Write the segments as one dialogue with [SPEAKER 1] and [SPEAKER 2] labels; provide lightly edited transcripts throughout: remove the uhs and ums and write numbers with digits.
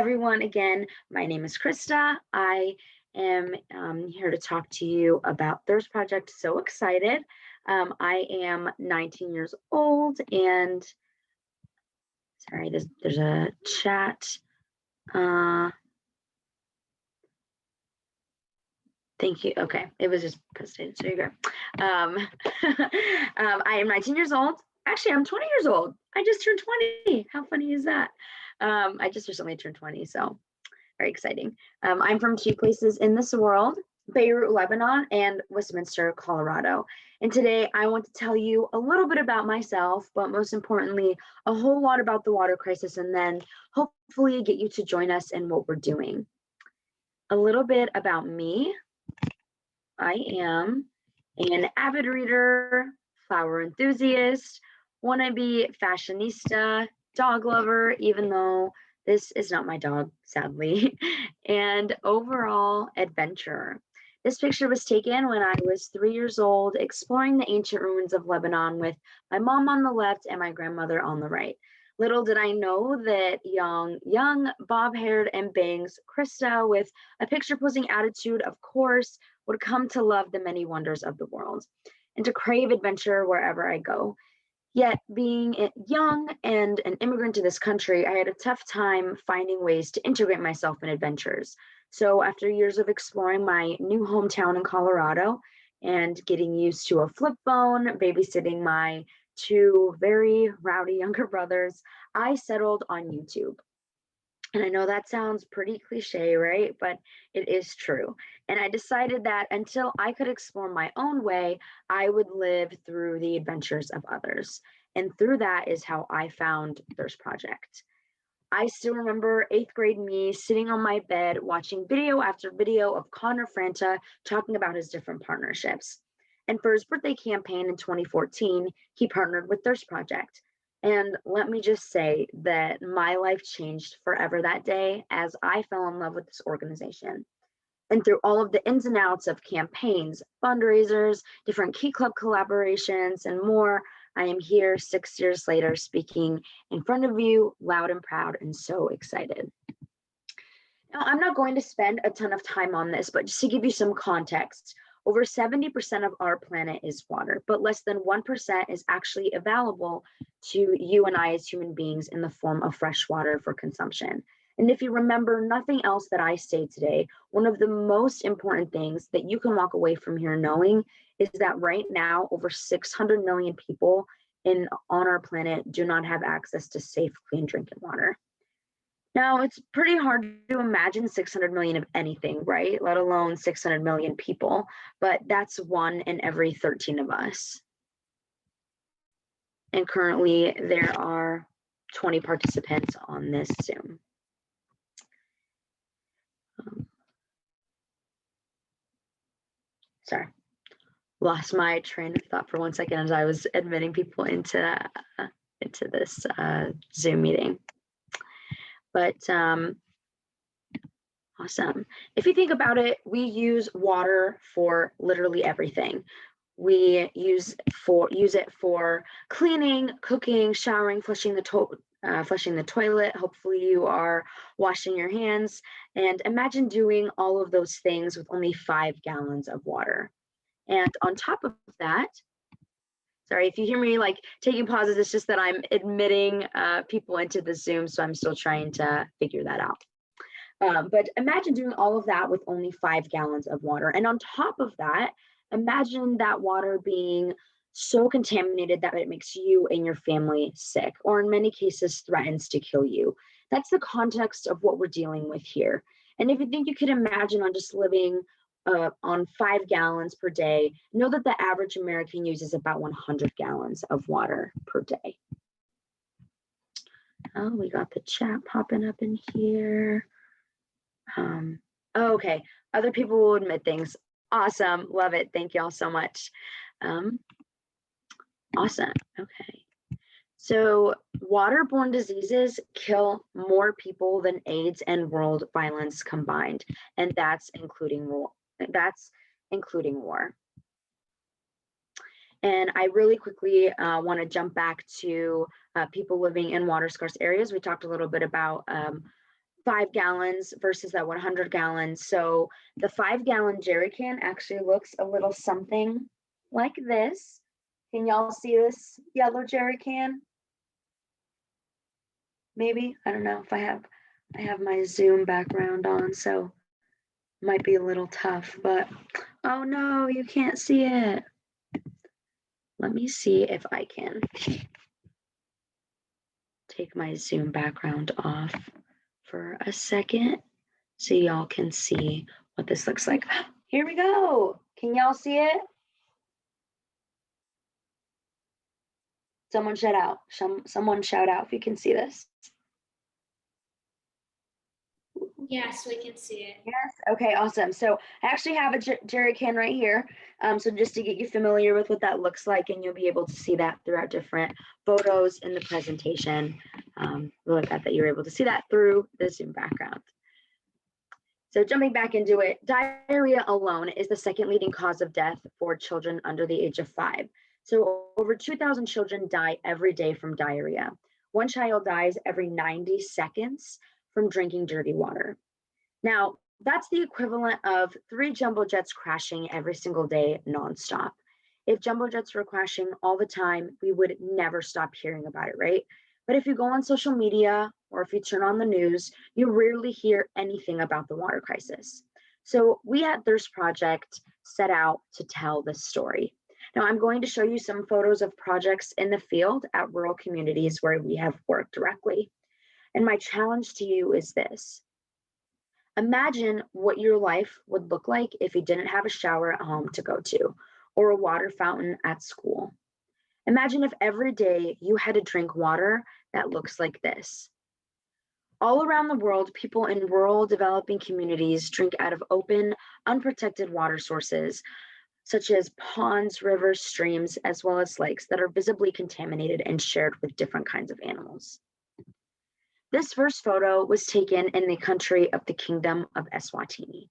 [SPEAKER 1] everyone. Again, my name is Krysta. I am here to talk to you about Thirst Project. So excited. I am 19 years old and sorry, there's a chat. Thank you. Okay, it was just posted. So you go. I am 19 years old. Actually, I'm 20 years old. I just turned 20. How funny is that? I just recently turned 20, so very exciting. I'm from two places in this world, Beirut, Lebanon, and Westminster, Colorado. And today I want to tell you a little bit about myself, but most importantly, a whole lot about the water crisis, and then hopefully get you to join us in what we're doing. A little bit about me. I am an avid reader, flower enthusiast, wannabe fashionista, dog lover, even though this is not my dog, sadly, and overall adventurer. This picture was taken when I was 3 years old, exploring the ancient ruins of Lebanon with my mom on the left and my grandmother on the right. Little did I know that young, bob-haired and bangs Krysta with a picture-posing attitude, of course, would come to love the many wonders of the world and to crave adventure wherever I go. Yet, being young and an immigrant to this country, I had a tough time finding ways to integrate myself in adventures. So after years of exploring my new hometown in Colorado and getting used to a flip phone, babysitting my two very rowdy younger brothers, I settled on YouTube. And I know that sounds pretty cliche, right? But it is true. And I decided that until I could explore my own way, I would live through the adventures of others. And through that is how I found Thirst Project. I still remember 8th grade me sitting on my bed watching video after video of Connor Franta talking about his different partnerships. And for his birthday campaign in 2014, he partnered with Thirst Project. And let me just say that my life changed forever that day as I fell in love with this organization. And through all of the ins and outs of campaigns, fundraisers, different Key Club collaborations, and more, I am here 6 years later speaking in front of you, loud and proud, and so excited. Now, I'm not going to spend a ton of time on this, but just to give you some context, over 70% of our planet is water, but less than 1% is actually available to you and I as human beings in the form of fresh water for consumption. And if you remember nothing else that I say today, one of the most important things that you can walk away from here knowing is that right now, over 600 million people on our planet do not have access to safe, clean drinking water. Now, it's pretty hard to imagine 600 million of anything, right? Let alone 600 million people, but that's 1 in every 13 of us. And currently there are 20 participants on this Zoom. Sorry, lost my train of thought for 1 second as I was admitting people into this Zoom meeting. But awesome. If you think about it, we use water for literally everything. We use it for cleaning, cooking, showering, flushing the toilet. Hopefully you are washing your hands. And imagine doing all of those things with only 5 gallons of water. And on top of that, sorry, if you hear me like taking pauses, it's just that I'm admitting people into the Zoom, so I'm still trying to figure that out. But imagine doing all of that with only 5 gallons of water. And on top of that, imagine that water being so contaminated that it makes you and your family sick, or in many cases threatens to kill you. That's the context of what we're dealing with here. And if you think you could imagine on just living on 5 gallons per day, know that the average American uses about 100 gallons of water per day. Oh, we got the chat popping up in here. Okay, other people will admit things. Awesome, love it. Thank you all so much. Awesome, okay. So waterborne diseases kill more people than AIDS and world violence combined, and that's including war. And I really quickly want to jump back to people living in water scarce areas. We talked a little bit about 5 gallons versus that 100 gallons. So the 5 gallon jerry can actually looks a little something like this. Can y'all see this yellow jerry can? Maybe, I don't know if I have my Zoom background on, so might be a little tough, but oh no, you can't see it. Let me see if I can take my Zoom background off for a second so y'all can see what this looks like. Here we go. Can y'all see it? Someone shout out. Someone shout out if you can see this.
[SPEAKER 2] Yes, we can see it.
[SPEAKER 1] Yes. Okay, awesome. So I actually have a jerry can right here. So just to get you familiar with what that looks like, and you'll be able to see that throughout different photos in the presentation. Really glad that you're able to see that through the Zoom background. So jumping back into it, diarrhea alone is the second leading cause of death for children under the age of 5. So over 2,000 children die every day from diarrhea. One child dies every 90 seconds from drinking dirty water. Now, that's the equivalent of 3 jumbo jets crashing every single day nonstop. If jumbo jets were crashing all the time, we would never stop hearing about it, right? But if you go on social media or if you turn on the news, you rarely hear anything about the water crisis. So we at Thirst Project set out to tell this story. Now I'm going to show you some photos of projects in the field at rural communities where we have worked directly. And my challenge to you is this. Imagine what your life would look like if you didn't have a shower at home to go to or a water fountain at school. Imagine if every day you had to drink water that looks like this. All around the world, people in rural developing communities drink out of open, unprotected water sources, such as ponds, rivers, streams, as well as lakes that are visibly contaminated and shared with different kinds of animals. This first photo was taken in the country of the Kingdom of Eswatini.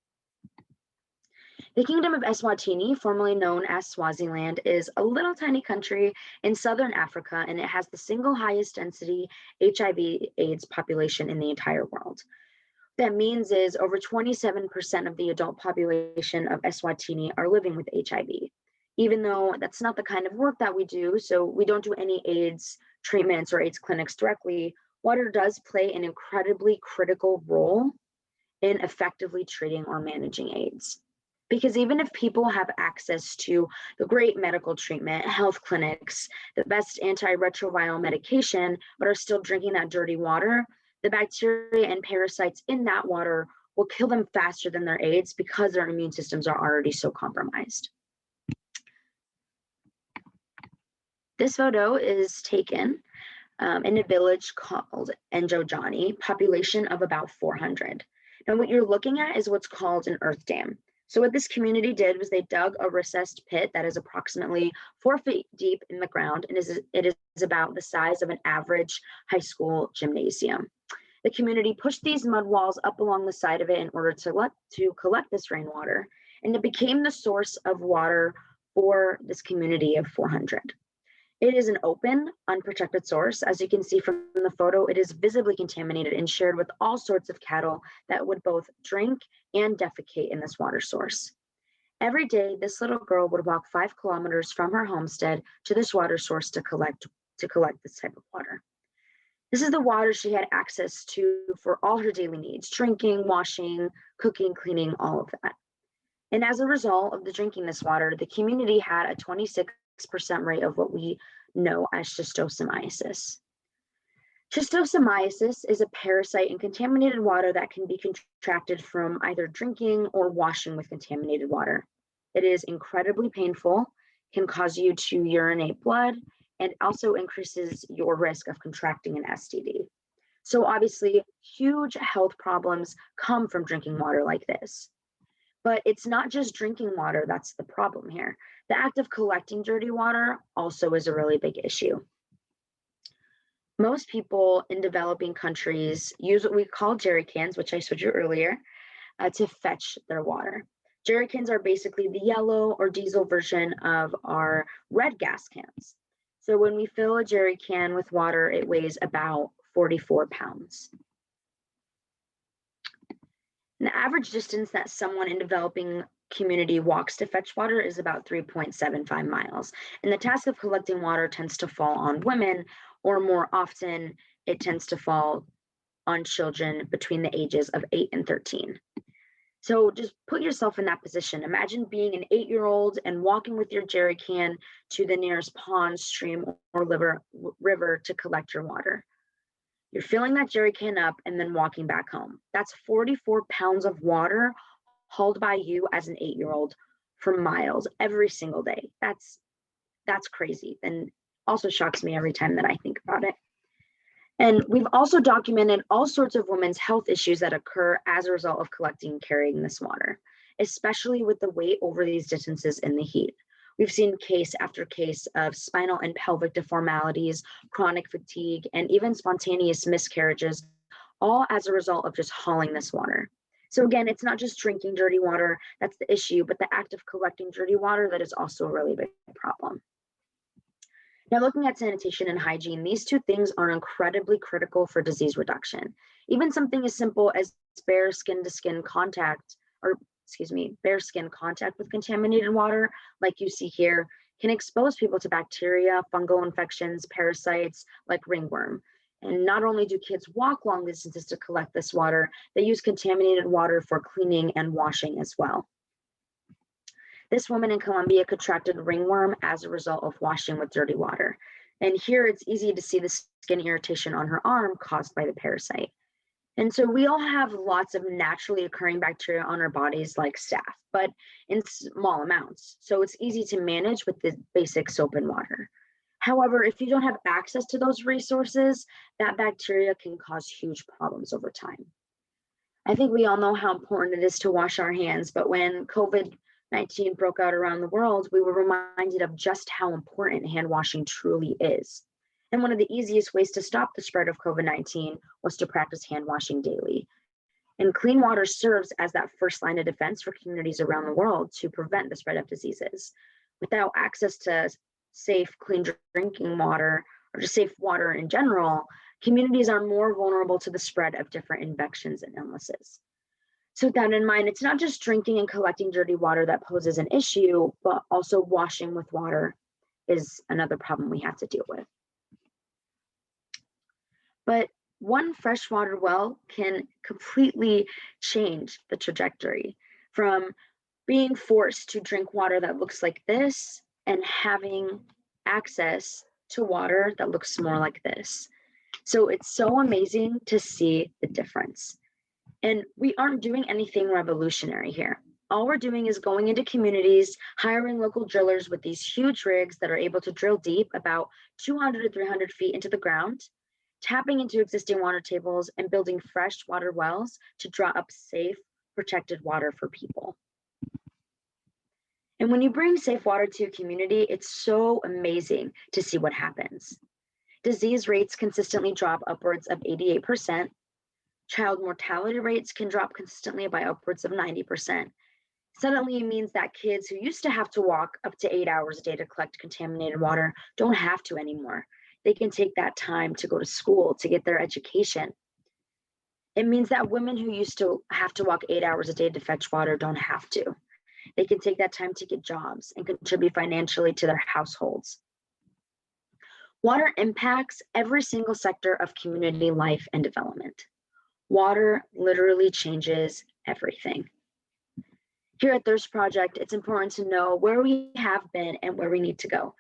[SPEAKER 1] The Kingdom of Eswatini, formerly known as Swaziland, is a little tiny country in southern Africa, and it has the single highest density HIV/AIDS population in the entire world. What that means is over 27% of the adult population of Eswatini are living with HIV. Even though that's not the kind of work that we do, so we don't do any AIDS treatments or AIDS clinics directly, water does play an incredibly critical role in effectively treating or managing AIDS. Because even if people have access to the great medical treatment, health clinics, the best antiretroviral medication, but are still drinking that dirty water, the bacteria and parasites in that water will kill them faster than their AIDS because their immune systems are already so compromised. This photo is taken in a village called Njojani, population of about 400. Now what you're looking at is what's called an earth dam. So what this community did was they dug a recessed pit that is approximately 4 feet deep in the ground, and it is about the size of an average high school gymnasium. The community pushed these mud walls up along the side of it in order to collect this rainwater, and it became the source of water for this community of 400. It is an open, unprotected source. As you can see from the photo, it is visibly contaminated and shared with all sorts of cattle that would both drink and defecate in this water source. Every day, this little girl would walk 5 kilometers from her homestead to this water source to collect this type of water. This is the water she had access to for all her daily needs, drinking, washing, cooking, cleaning, all of that. And as a result of the drinking this water, the community had a 26% rate of what we know as schistosomiasis. Schistosomiasis is a parasite in contaminated water that can be contracted from either drinking or washing with contaminated water. It is incredibly painful, can cause you to urinate blood, and also increases your risk of contracting an STD. So obviously, huge health problems come from drinking water like this. But it's not just drinking water that's the problem here. The act of collecting dirty water also is a really big issue. Most people in developing countries use what we call jerry cans, which I showed you earlier, to fetch their water. Jerry cans are basically the yellow or diesel version of our red gas cans. So when we fill a jerry can with water, it weighs about 44 pounds. And the average distance that someone in developing community walks to fetch water is about 3.75 miles. And the task of collecting water tends to fall on women, or more often, it tends to fall on children between the ages of 8 and 13. So just put yourself in that position. Imagine being an 8-year-old and walking with your jerry can to the nearest pond, stream, or river to collect your water. You're filling that jerry can up and then walking back home. That's 44 pounds of water hauled by you as an 8-year-old for miles every single day. That's crazy, and also shocks me every time that I think about it. And we've also documented all sorts of women's health issues that occur as a result of collecting and carrying this water, especially with the weight over these distances in the heat. We've seen case after case of spinal and pelvic deformalities, chronic fatigue, and even spontaneous miscarriages, all as a result of just hauling this water. So again, it's not just drinking dirty water that's the issue, but the act of collecting dirty water that is also a really big problem. Now, looking at sanitation and hygiene, these two things are incredibly critical for disease reduction. Even something as simple as bare skin contact with contaminated water, like you see here, can expose people to bacteria, fungal infections, parasites like ringworm. And not only do kids walk long distances to collect this water, they use contaminated water for cleaning and washing as well. This woman in Colombia contracted ringworm as a result of washing with dirty water. And here it's easy to see the skin irritation on her arm caused by the parasite. And so we all have lots of naturally occurring bacteria on our bodies like staph, but in small amounts. So it's easy to manage with the basic soap and water. However, if you don't have access to those resources, that bacteria can cause huge problems over time. I think we all know how important it is to wash our hands, but when COVID-19 broke out around the world, we were reminded of just how important hand washing truly is. And one of the easiest ways to stop the spread of COVID-19 was to practice hand washing daily. And clean water serves as that first line of defense for communities around the world to prevent the spread of diseases. Without access to safe, clean drinking water, or just safe water in general, communities are more vulnerable to the spread of different infections and illnesses. So with that in mind, it's not just drinking and collecting dirty water that poses an issue, but also washing with water is another problem we have to deal with. But one freshwater well can completely change the trajectory from being forced to drink water that looks like this and having access to water that looks more like this. So it's so amazing to see the difference. And we aren't doing anything revolutionary here. All we're doing is going into communities, hiring local drillers with these huge rigs that are able to drill deep about 200 to 300 feet into the ground, tapping into existing water tables and building fresh water wells to draw up safe, protected water for people. And when you bring safe water to a community, it's so amazing to see what happens. Disease rates consistently drop upwards of 88%. Child mortality rates can drop consistently by upwards of 90%. Suddenly, it means that kids who used to have to walk up to 8 hours a day to collect contaminated water don't have to anymore. They can take that time to go to school, to get their education. It means that women who used to have to walk 8 hours a day to fetch water don't have to. They can take that time to get jobs and contribute financially to their households. Water impacts every single sector of community life and development. Water literally changes everything. Here at Thirst Project, it's important to know where we have been and where we need to go.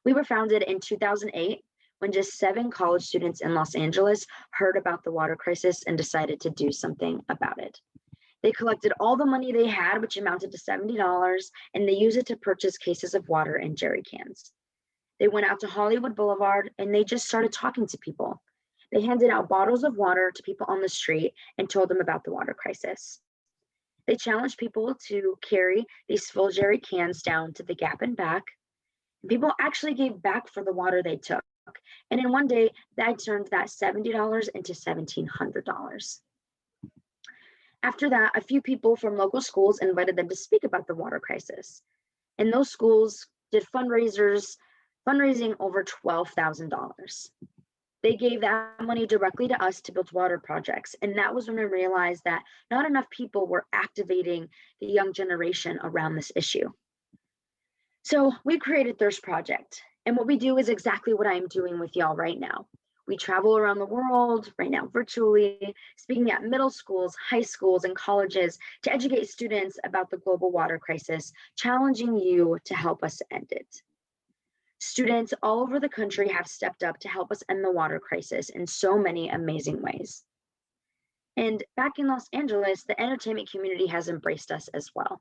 [SPEAKER 1] We were founded in 2008 when just 7 college students in Los Angeles heard about the water crisis and decided to do something about it. They collected all the money they had, which amounted to $70, and they used it to purchase cases of water and jerry cans. They went out to Hollywood Boulevard and they just started talking to people. They handed out bottles of water to people on the street and told them about the water crisis. They challenged people to carry these full jerry cans down to the Gap and back. People actually gave back for the water they took. And in one day, that turned that $70 into $1,700. After that, a few people from local schools invited them to speak about the water crisis. And those schools did fundraising over $12,000. They gave that money directly to us to build water projects. And that was when I realized that not enough people were activating the young generation around this issue. So we created Thirst Project. And what we do is exactly what I'm doing with y'all right now. We travel around the world right now virtually, speaking at middle schools, high schools, and colleges to educate students about the global water crisis, challenging you to help us end it. Students all over the country have stepped up to help us end the water crisis in so many amazing ways. And back in Los Angeles, the entertainment community has embraced us as well.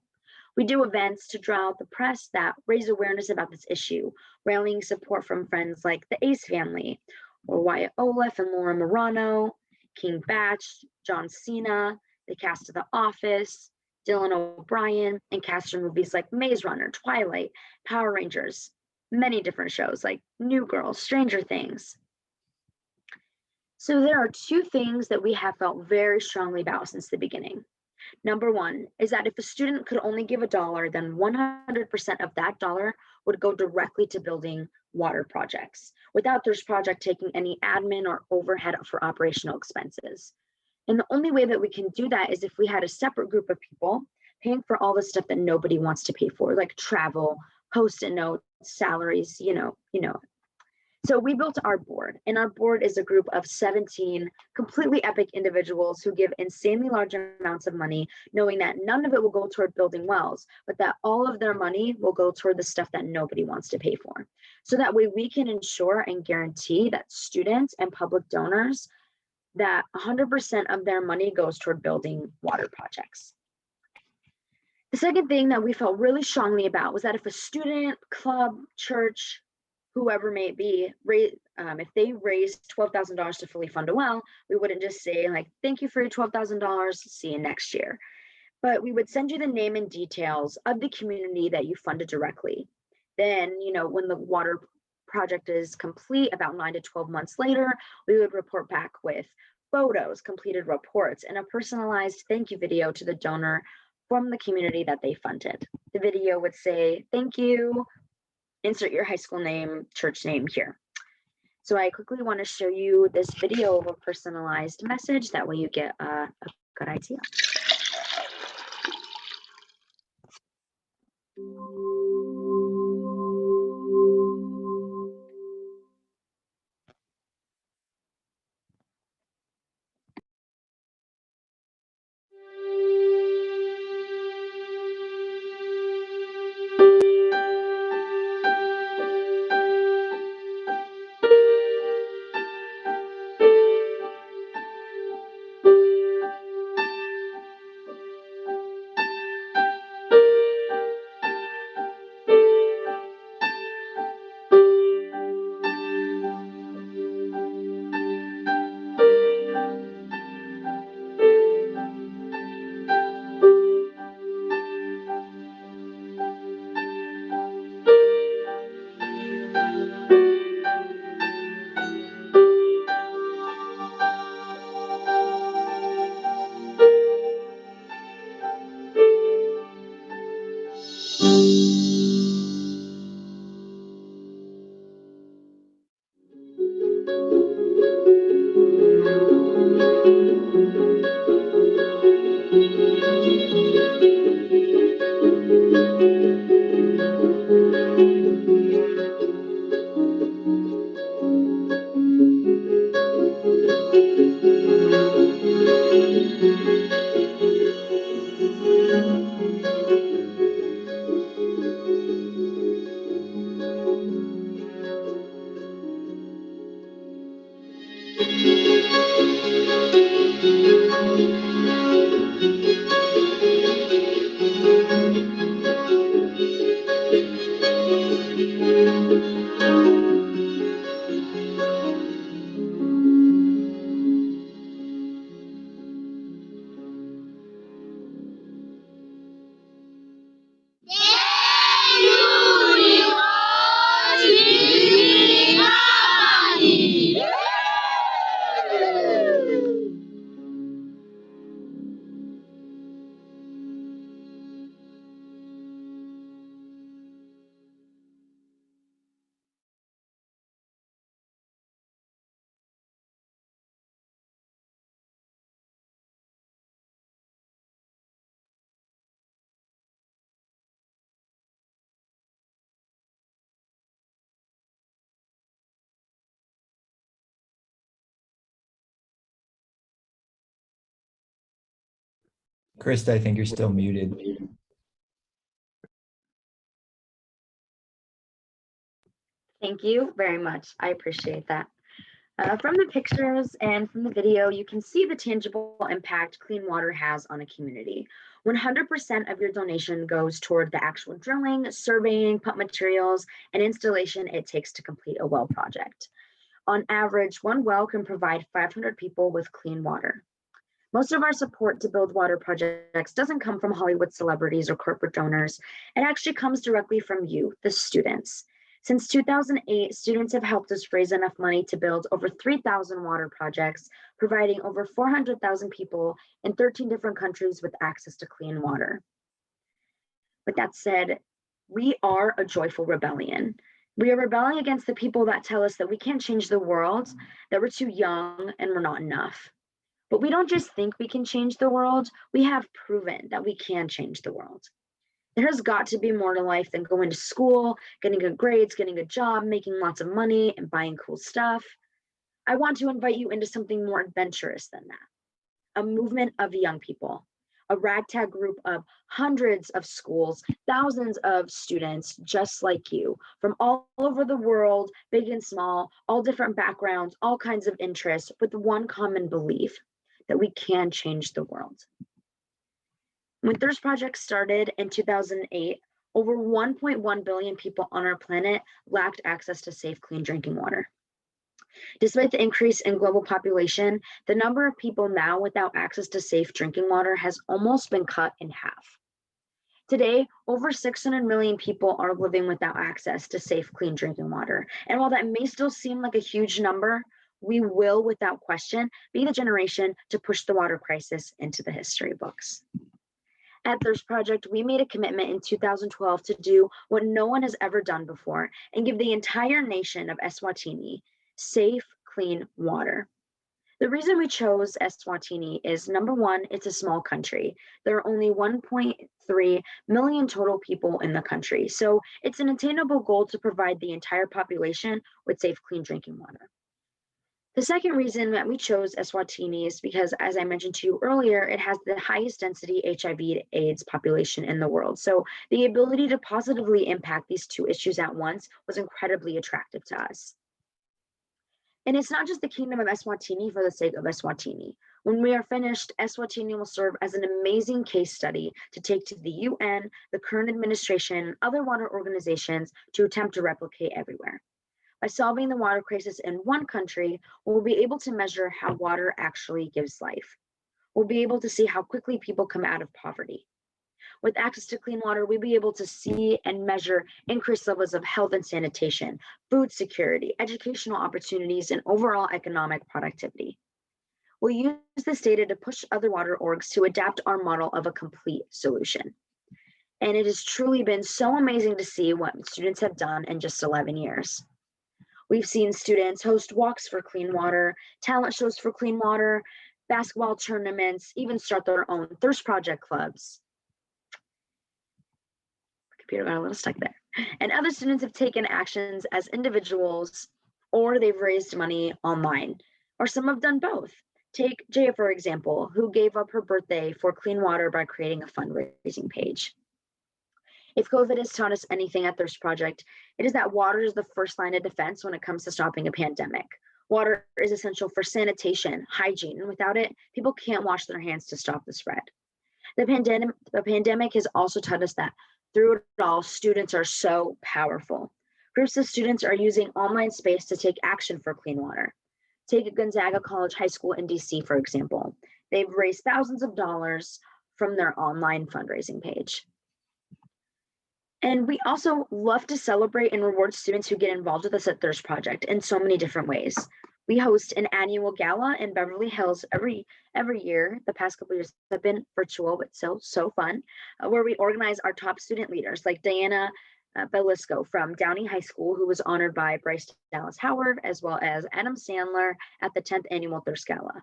[SPEAKER 1] We do events to draw out the press that raise awareness about this issue, rallying support from friends like the Ace family, or Wyatt Olaf and Laura Morano, King Batch, John Cena, the cast of The Office, Dylan O'Brien, and cast from movies like Maze Runner, Twilight, Power Rangers, many different shows like New Girl, Stranger Things. So there are two things that we have felt very strongly about since the beginning. Number one is that if a student could only give $1, then 100% of that dollar would go directly to building water projects, without Thirst Project taking any admin or overhead for operational expenses. And the only way that we can do that is if we had a separate group of people paying for all the stuff that nobody wants to pay for, like travel, post-it notes, salaries, So we built our board, and our board is a group of 17 completely epic individuals who give insanely large amounts of money, knowing that none of it will go toward building wells, but that all of their money will go toward the stuff that nobody wants to pay for. So that way we can ensure and guarantee that students and public donors, that 100% of their money goes toward building water projects. The second thing that we felt really strongly about was that if a student, club, church, whoever may it be, if they raised $12,000 to fully fund a well, we wouldn't just say like, thank you for your $12,000, see you next year. But we would send you the name and details of the community that you funded directly. Then, when the water project is complete, about 9 to 12 months later, we would report back with photos, completed reports, and a personalized thank you video to the donor from the community that they funded. The video would say, thank you, insert your high school name, church name here. So I quickly want to show you this video of a personalized message. That way you get a good idea.
[SPEAKER 3] Krysta, I think you're still muted.
[SPEAKER 1] Thank you very much. I appreciate that. From the pictures and from the video, you can see the tangible impact clean water has on a community. 100% of your donation goes toward the actual drilling, surveying, pump materials, and installation it takes to complete a well project. On average, one well can provide 500 people with clean water. Most of our support to build water projects doesn't come from Hollywood celebrities or corporate donors. It actually comes directly from you, the students. Since 2008, students have helped us raise enough money to build over 3,000 water projects, providing over 400,000 people in 13 different countries with access to clean water. With that said, we are a joyful rebellion. We are rebelling against the people that tell us that we can't change the world, that we're too young and we're not enough. But we don't just think we can change the world, we have proven that we can change the world. There has got to be more to life than going to school, getting good grades, getting a job, making lots of money, and buying cool stuff. I want to invite you into something more adventurous than that. A movement of young people, a ragtag group of hundreds of schools, thousands of students just like you, from all over the world, big and small, all different backgrounds, all kinds of interests, with one common belief that we can change the world. When Thirst Project started in 2008, over 1.1 billion people on our planet lacked access to safe, clean drinking water. Despite the increase in global population, the number of people now without access to safe drinking water has almost been cut in half. Today, over 600 million people are living without access to safe, clean drinking water. And while that may still seem like a huge number, we will, without question, be the generation to push the water crisis into the history books. At Thirst Project, we made a commitment in 2012 to do what no one has ever done before and give the entire nation of Eswatini safe, clean water. The reason we chose Eswatini is, number one, it's a small country. There are only 1.3 million total people in the country, so it's an attainable goal to provide the entire population with safe, clean drinking water. The second reason that we chose Eswatini is because, as I mentioned to you earlier, it has the highest density HIV/AIDS population in the world. So the ability to positively impact these two issues at once was incredibly attractive to us. And it's not just the kingdom of Eswatini for the sake of Eswatini. When we are finished, Eswatini will serve as an amazing case study to take to the UN, the current administration, and other water organizations to attempt to replicate everywhere. By solving the water crisis in one country, we'll be able to measure how water actually gives life. We'll be able to see how quickly people come out of poverty. With access to clean water, we'll be able to see and measure increased levels of health and sanitation, food security, educational opportunities, and overall economic productivity. We'll use this data to push other water orgs to adapt our model of a complete solution. And it has truly been so amazing to see what students have done in just 11 years. We've seen students host walks for clean water, talent shows for clean water, basketball tournaments, even start their own Thirst Project clubs. Computer got a little stuck there. And other students have taken actions as individuals, or they've raised money online, or some have done both. Take Jaya, for example, who gave up her birthday for clean water by creating a fundraising page. If COVID has taught us anything at Thirst Project, it is that water is the first line of defense when it comes to stopping a pandemic. Water is essential for sanitation, hygiene, and without it, people can't wash their hands to stop the spread. The pandemic has also taught us that through it all, students are so powerful. Groups of students are using online space to take action for clean water. Take Gonzaga College High School in DC, for example. They've raised thousands of dollars from their online fundraising page. And we also love to celebrate and reward students who get involved with us at Thirst Project in so many different ways. We host an annual gala in Beverly Hills every year. The past couple of years have been virtual, but so fun, where we organize our top student leaders like Diana Belisco from Downey High School, who was honored by Bryce Dallas Howard, as well as Adam Sandler at the 10th Annual Thirst Gala.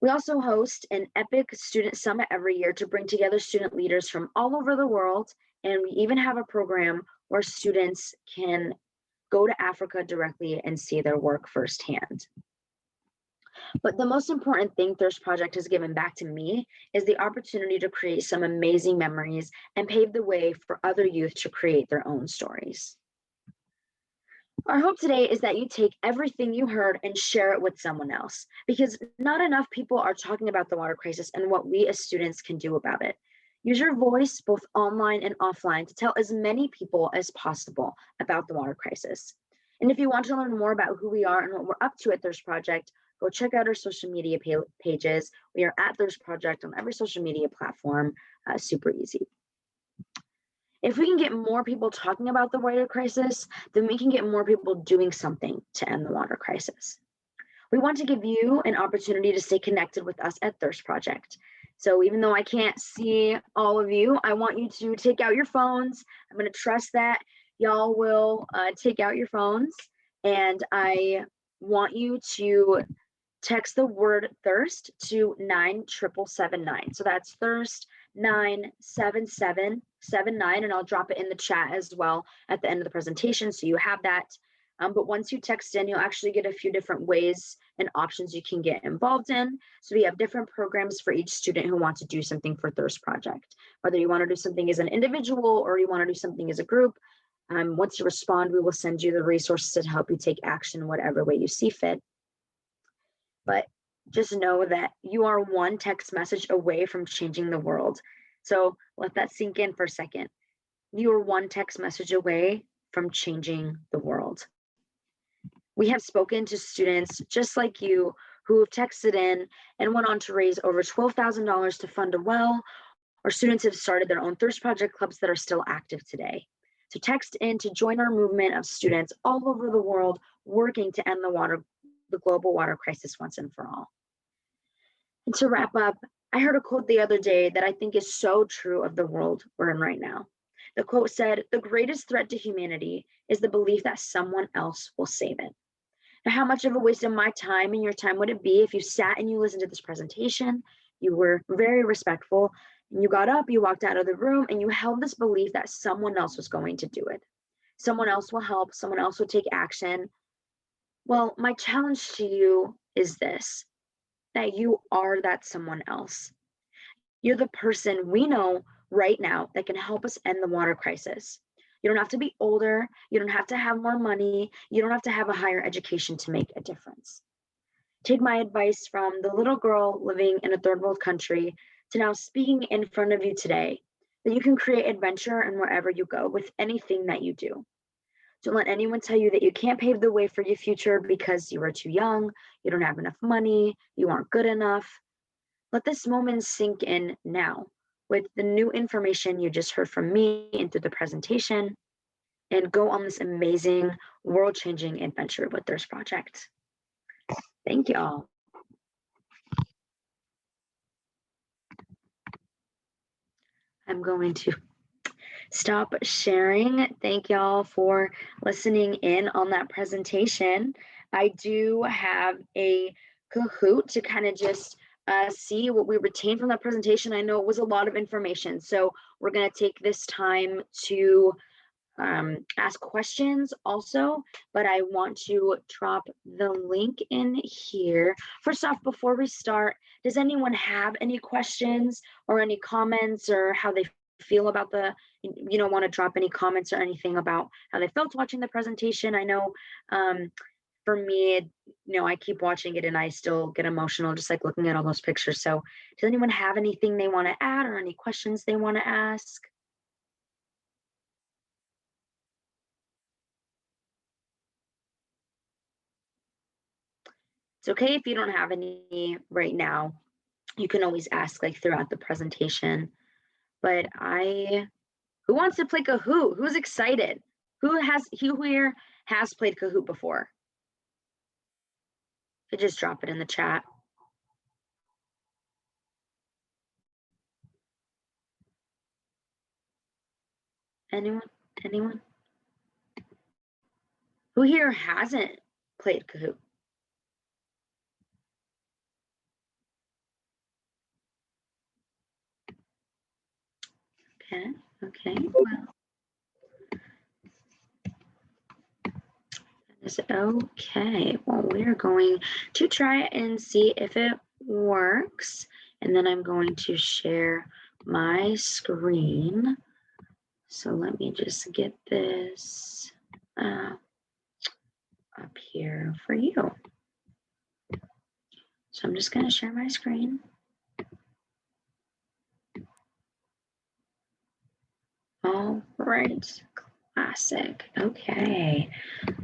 [SPEAKER 1] We also host an epic student summit every year to bring together student leaders from all over the world. And we even have a program where students can go to Africa directly and see their work firsthand. But the most important thing Thirst Project has given back to me is the opportunity to create some amazing memories and pave the way for other youth to create their own stories. Our hope today is that you take everything you heard and share it with someone else, because not enough people are talking about the water crisis and what we as students can do about it. Use your voice, both online and offline, to tell as many people as possible about the water crisis. And if you want to learn more about who we are and what we're up to at Thirst Project, go check out our social media pages. We are at Thirst Project on every social media platform, super easy. If we can get more people talking about the water crisis, then we can get more people doing something to end the water crisis. We want to give you an opportunity to stay connected with us at Thirst Project. So even though I can't see all of you, I want you to take out your phones. I'm going to trust that y'all will take out your phones, and I want you to text the word thirst to 97779. So that's thirst 97779, and I'll drop it in the chat as well at the end of the presentation so you have that. But once you text in, you'll actually get a few different ways and options you can get involved in. So we have different programs for each student who wants to do something for Thirst Project. Whether you want to do something as an individual or you want to do something as a group, once you respond, we will send you the resources to help you take action whatever way you see fit. But just know that you are one text message away from changing the world. So let that sink in for a second. You are one text message away from changing the world. We have spoken to students just like you who have texted in and went on to raise over $12,000 to fund a well, or students have started their own Thirst Project clubs that are still active today. So text in to join our movement of students all over the world working to end the global water crisis once and for all. And to wrap up, I heard a quote the other day that I think is so true of the world we're in right now. The quote said, "The greatest threat to humanity is the belief that someone else will save it." Now, how much of a waste of my time and your time would it be if you sat and you listened to this presentation, you were very respectful, and you got up, you walked out of the room, and you held this belief that someone else was going to do it. Someone else will help, someone else will take action. Well, my challenge to you is this, that you are that someone else. You're the person we know right now that can help us end the water crisis. You don't have to be older. You don't have to have more money. You don't have to have a higher education to make a difference. Take my advice from the little girl living in a third world country to now speaking in front of you today, that you can create adventure in wherever you go with anything that you do. Don't let anyone tell you that you can't pave the way for your future because you are too young, you don't have enough money, you aren't good enough. Let this moment sink in now with the new information you just heard from me and through the presentation, and go on this amazing world-changing adventure with Thirst Project. Thank you all. I'm going to stop sharing. Thank y'all for listening in on that presentation. I do have a Kahoot to kind of just see what we retained from that presentation. I know it was a lot of information, so we're going to take this time to ask questions also, but I want to drop the link in here. First off, before we start, does anyone have any questions or any comments or how they feel about want to drop any comments or anything about how they felt watching the presentation? I know for me, I keep watching it and I still get emotional just like looking at all those pictures. So does anyone have anything they want to add or any questions they want to ask? It's okay if you don't have any right now. You can always ask like throughout the presentation. But who wants to play Kahoot? Who's excited? Who here has played Kahoot before? Could just drop it in the chat. Anyone? Who here hasn't played Kahoot? Okay, well, that Is it okay? Well, we're going to try it and see if it works. And then I'm going to share my screen. So let me just get this up here for you. So I'm just going to share my screen. All right, classic. Okay.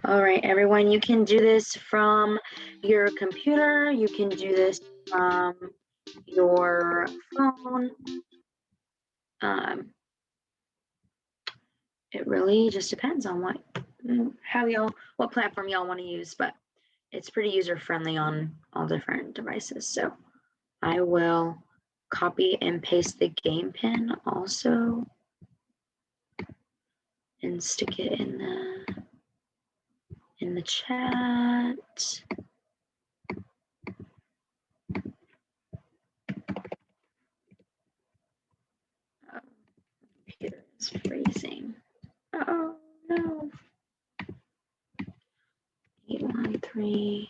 [SPEAKER 1] All right, everyone, you can do this from your computer. You can do this from your phone. It really just depends on what platform y'all want to use, but it's pretty user-friendly on all different devices. So I will copy and paste the game pin also and stick it in the chat. Computer is freezing. Oh no. 813.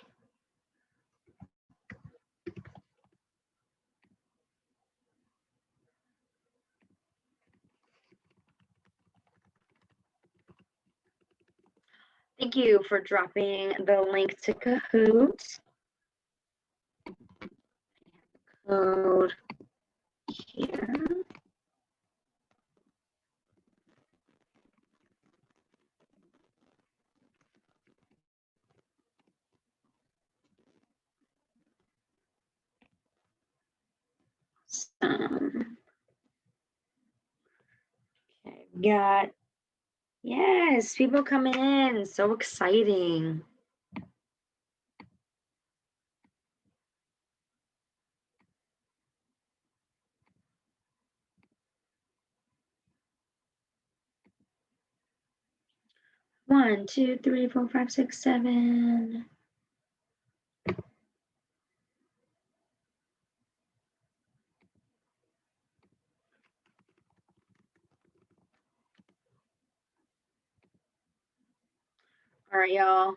[SPEAKER 1] Thank you for dropping the link to Kahoot. Code here. Okay, we got, yes, people coming in, so exciting. One, two, three, four, five, six, seven. All right, y'all.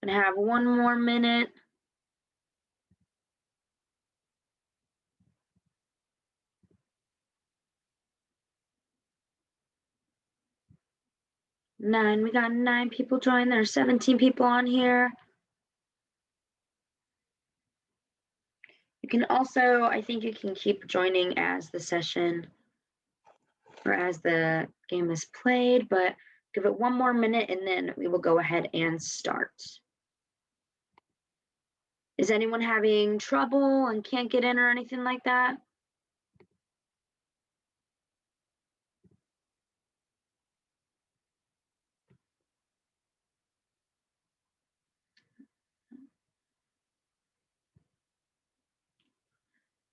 [SPEAKER 1] Gonna have one more minute. We got 9 people joined. There's 17 people on here. You can also, I think you can keep joining as the session or as the game is played, but give it one more minute and then we will go ahead and start. Is anyone having trouble and can't get in or anything like that?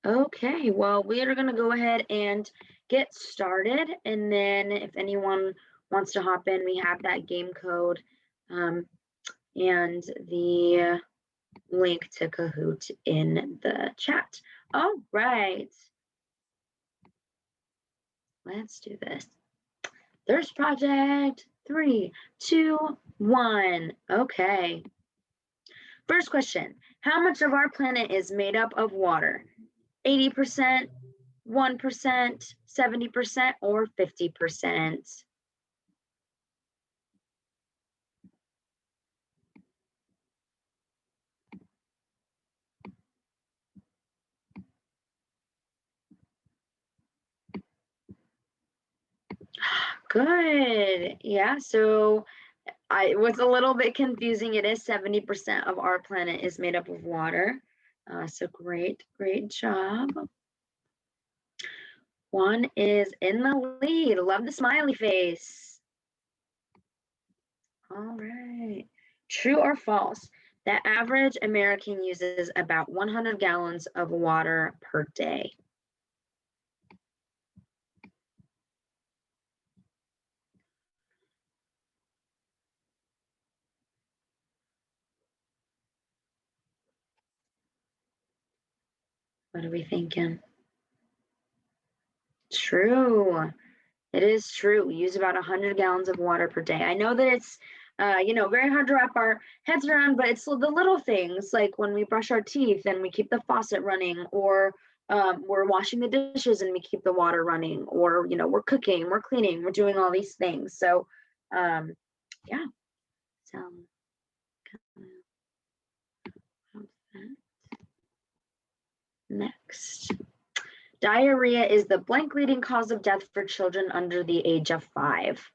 [SPEAKER 1] Okay, well, we are going to go ahead and get started. And then if anyone wants to hop in, we have that game code and the link to Kahoot in the chat. All right. Let's do this. Thirst project. 3, 2, 1. Okay. First question. How much of our planet is made up of water? 80%, 1%, 70%, or 50%? Good. Yeah, so it was a little bit confusing. It is 70% of our planet is made up of water. So great job. One is in the lead. Love the smiley face. All right. True or false? The average American uses about 100 gallons of water per day. What are we thinking? True. It is true. We use about 100 gallons of water per day. I know that it's very hard to wrap our heads around, but it's the little things like when we brush our teeth and we keep the faucet running, or we're washing the dishes and we keep the water running, or, we're cooking, we're cleaning, we're doing all these things. So, yeah. So, next. Diarrhea is the blank leading cause of death for children under the age of 5.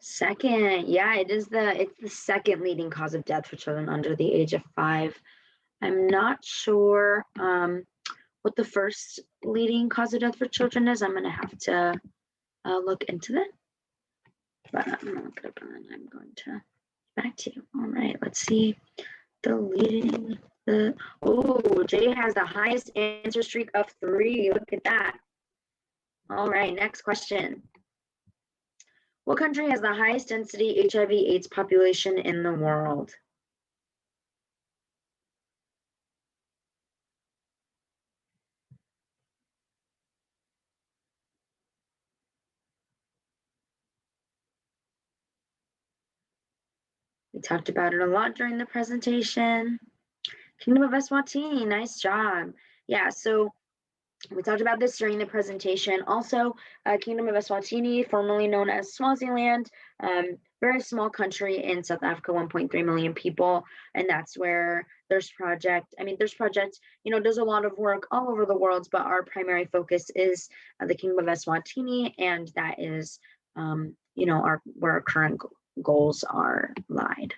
[SPEAKER 1] Second, yeah, it's the second leading cause of death for children under the age of 5. I'm not sure what the first leading cause of death for children is. I'm gonna have to look into that, but I'm gonna look it up and then I'm going to get back to you. All right, let's see. Jay has the highest answer streak of 3. Look at that. All right, next question. What country has the highest density HIV/AIDS population in the world? We talked about it a lot during the presentation. Kingdom of Eswatini, nice job. Yeah, so we talked about this during the presentation. Also, Kingdom of Eswatini, formerly known as Swaziland, very small country in South Africa, 1.3 million people, and that's where there's projects, does a lot of work all over the world, but our primary focus is the Kingdom of Eswatini, and that is, where our current goals are lied.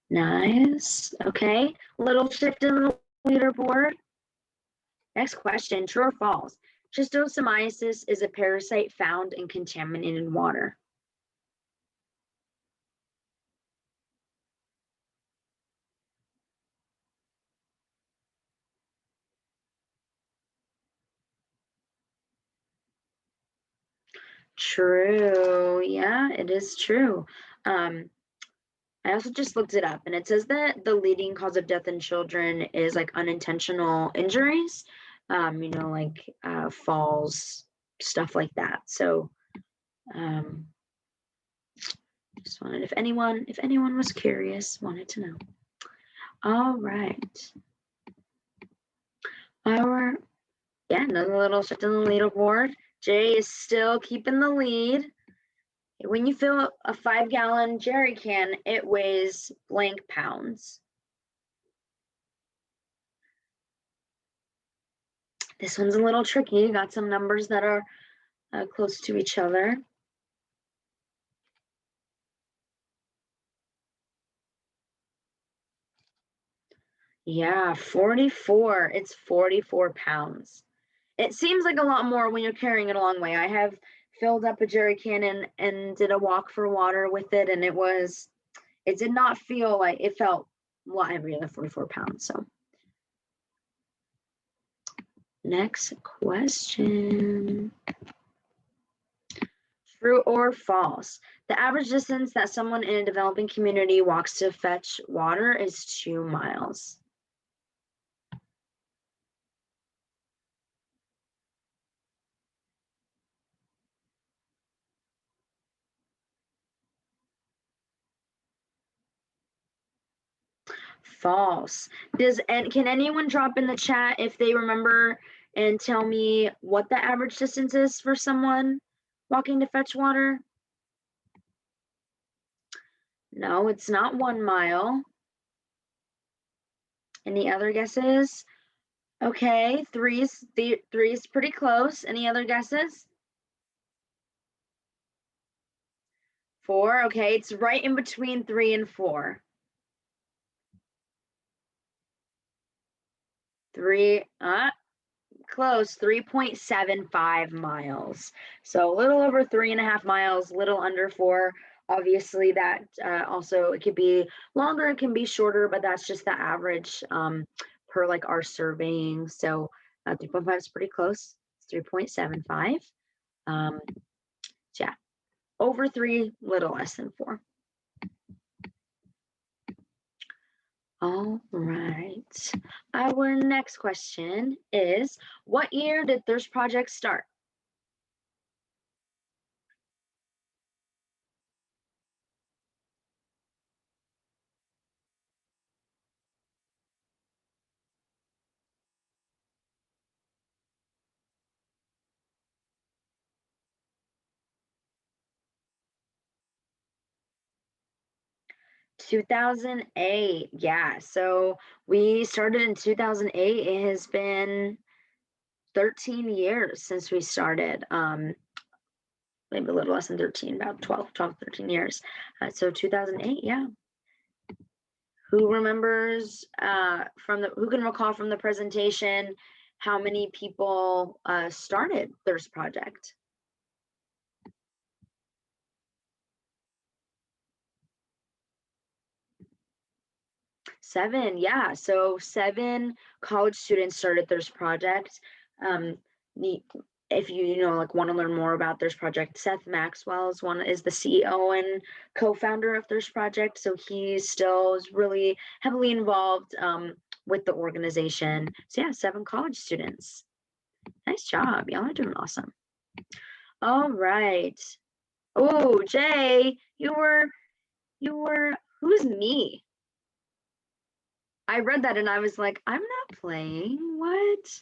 [SPEAKER 1] Nice. Okay, little shift in the leaderboard. Next question, true or false? Schistosomiasis is a parasite found in contaminated water. True. Yeah, it is true. I also just looked it up, and it says that the leading cause of death in children is like unintentional injuries, falls, stuff like that. So, just wanted, if anyone was curious, wanted to know. All right. Another little shift in the leaderboard. Jay is still keeping the lead. When you fill a 5-gallon jerry can, it weighs blank pounds. This one's a little tricky. You got some numbers that are close to each other. Yeah, 44. It's 44 pounds. It seems like a lot more when you're carrying it a long way. I have filled up a jerry can and did a walk for water with it, and it did not feel like, it felt a lot heavier than 44 pounds. So next question. True or false? The average distance that someone in a developing community walks to fetch water is 2 miles. False. Can anyone drop in the chat if they remember and tell me what the average distance is for someone walking to fetch water? No, it's not 1 mile. Any other guesses? Okay, three's pretty close. Any other guesses? 4. Okay, it's right in between 3 and 4. 3, close, 3.75 miles. So a little over 3.5 miles, little under 4. Obviously that also, it could be longer, it can be shorter, but that's just the average per like our surveying. So 3.5 is pretty close. It's 3.75. Yeah. over 3, little less than 4. All right. Our next question is, what year did Thirst Project start? (2008). Yeah, so we started in 2008. It has been 13 years since we started. Maybe a little less than 13, about 13 years. So 2008, yeah. Who remembers who can recall from the presentation how many people started Thirst Project? 7, yeah. So 7 college students started Thirst Project. Um, if you like want to learn more about Thirst Project, Seth Maxwell is the CEO and co-founder of Thirst Project. So he still is really heavily involved with the organization. So yeah, 7 college students. Nice job. Y'all are doing awesome. All right. Oh, Jay, you were who's me? I read that and I was like, I'm not playing. What?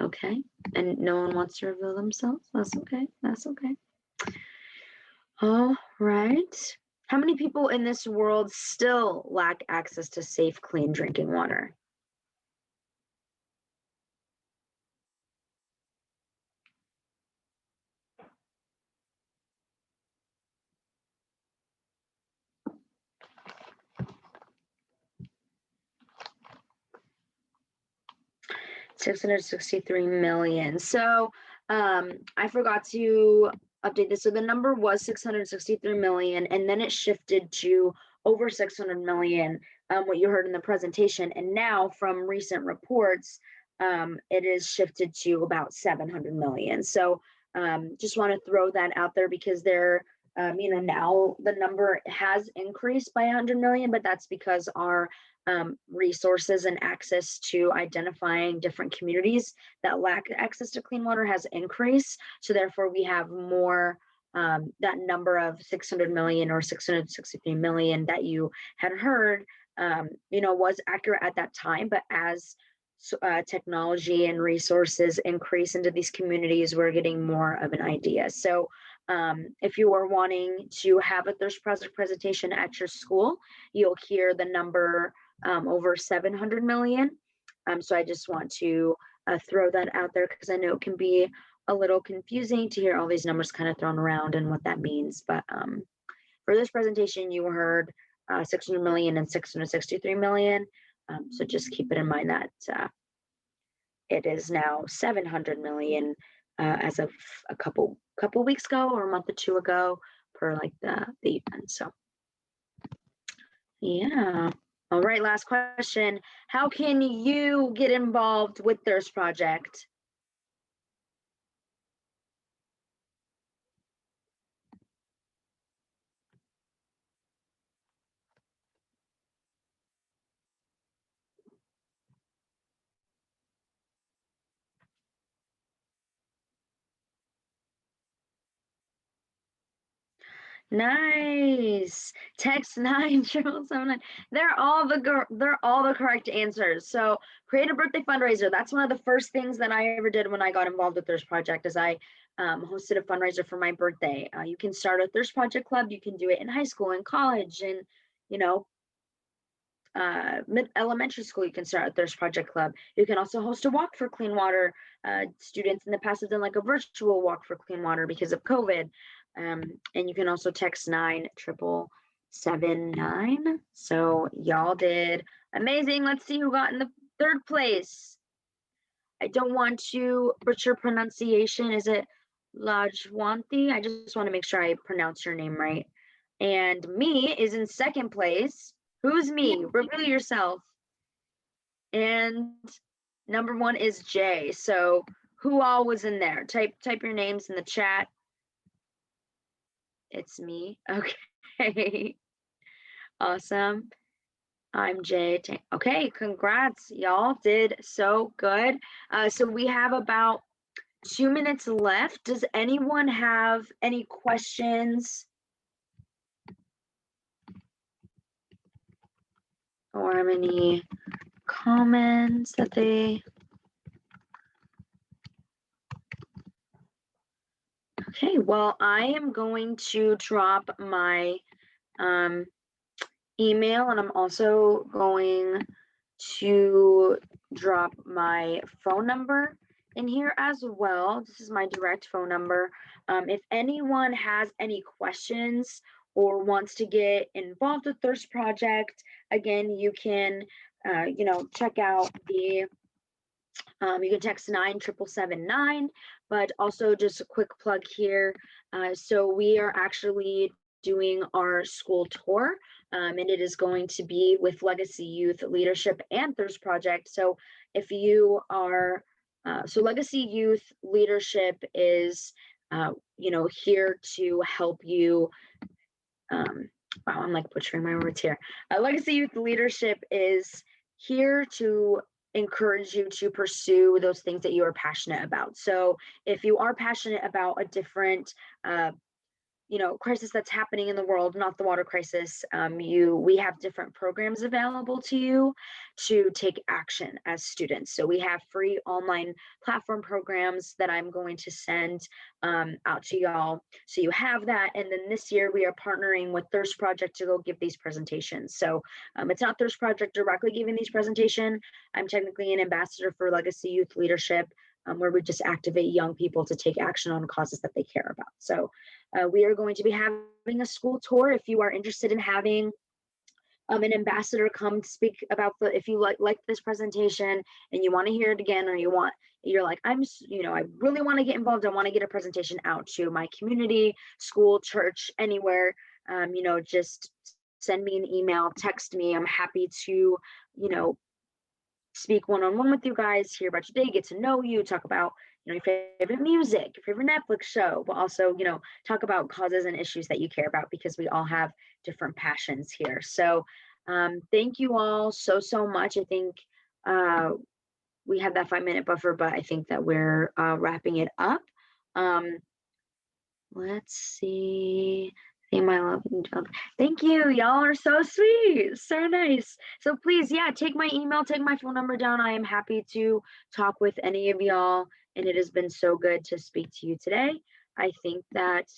[SPEAKER 1] Okay. And no one wants to reveal themselves. That's okay. That's okay. All right. How many people in this world still lack access to safe, clean drinking water? $663 million. So I forgot to update this. So the number was 663 million, and then it shifted to over 600 million, what you heard in the presentation. And now from recent reports, it is shifted to about 700 million. So just want to throw that out there because now the number has increased by 100 million, but that's because our resources and access to identifying different communities that lack access to clean water has increased. So therefore we have more, that number of 600 million or 663 million that you had heard, was accurate at that time. But as technology and resources increase into these communities, we're getting more of an idea. So if you are wanting to have a Thirst Project presentation at your school, you'll hear the number over 700 million. So I just want to throw that out there because I know it can be a little confusing to hear all these numbers kind of thrown around and what that means. But for this presentation, you heard 600 million and 663 million. So just keep it in mind that it is now 700 million as of a couple weeks ago or a month or two ago per like the event. So yeah. All right, last question. How can you get involved with Thirst Project? Nice. Text 97779. They're all the correct answers. So create a birthday fundraiser. That's one of the first things that I ever did when I got involved with Thirst Project is I hosted a fundraiser for my birthday. You can start a Thirst Project club. You can do it in high school and college and elementary school. You can start a Thirst Project club. You can also host a walk for clean water. Students in the past have done like a virtual walk for clean water because of COVID. And you can also text 97779. So y'all did amazing. Let's see who got in the 3rd place. I don't want to butcher pronunciation. Is it Lajwanti? I just want to make sure I pronounce your name right. And me is in 2nd place. Who's me? Reveal yourself. And number 1 is Jay. So who all was in there? Type your names in the chat. It's me. Okay. Awesome. I'm Jay. Okay, congrats. Y'all did so good. So we have about 2 minutes left. Does anyone have any questions or any comments that they... Okay, well, I am going to drop my email, and I'm also going to drop my phone number in here as well. This is my direct phone number. If anyone has any questions or wants to get involved with Thirst Project, again, you can, check out the, you can text 97779, but also just a quick plug here. So we are actually doing our school tour, and it is going to be with Legacy Youth Leadership and Thirst Project. So if you are, so Legacy Youth Leadership is, here to help you. Wow, I'm like butchering my words here. Legacy Youth Leadership is here to encourage you to pursue those things that you are passionate about. So if you are passionate about a different crisis that's happening in the world, not the water crisis, we have different programs available to you to take action as students. So we have free online platform programs that I'm going to send out to y'all. So you have that. And then this year we are partnering with Thirst Project to go give these presentations. So it's not Thirst Project directly giving these presentations. I'm technically an ambassador for Legacy Youth Leadership, where we just activate young people to take action on causes that they care about. So we are going to be having a school tour. If you are interested in having an ambassador come speak about if you like this presentation and you want to hear it again, or you're like, I really want to get involved. I want to get a presentation out to my community, school, church, anywhere, just send me an email, text me. I'm happy to, speak one-on-one with you guys, hear about your day, get to know you, talk about your favorite music, your favorite Netflix show, but also talk about causes and issues that you care about, because we all have different passions here. So thank you all so much. I think we have that 5-minute buffer, but I think that we're wrapping it up. Let's see. My love and job. Thank you. Y'all are so sweet. So nice. So please, take my email, take my phone number down. I am happy to talk with any of y'all. And it has been so good to speak to you today. I think that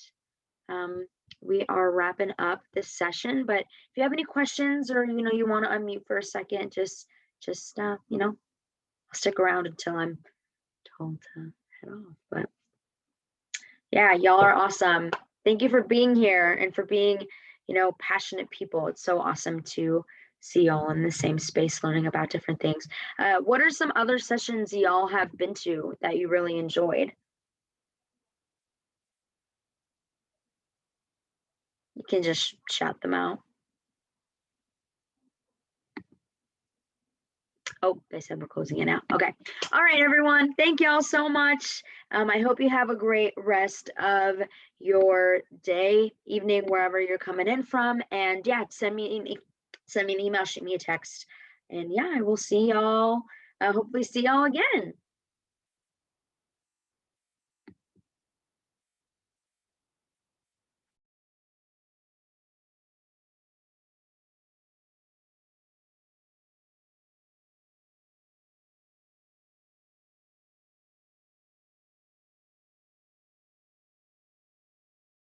[SPEAKER 1] we are wrapping up this session. But if you have any questions, or you want to unmute for a second, just I'll stick around until I'm told to head off. But yeah, y'all are awesome. Thank you for being here and for being, passionate people. It's so awesome to see y'all in the same space learning about different things. What are some other sessions y'all have been to that you really enjoyed? You can just shout them out. Oh, they said we're closing it out. Okay. All right, everyone. Thank y'all so much. I hope you have a great rest of your day, evening, wherever you're coming in from. And send me an email, shoot me a text. And I will see y'all. Hopefully see y'all again.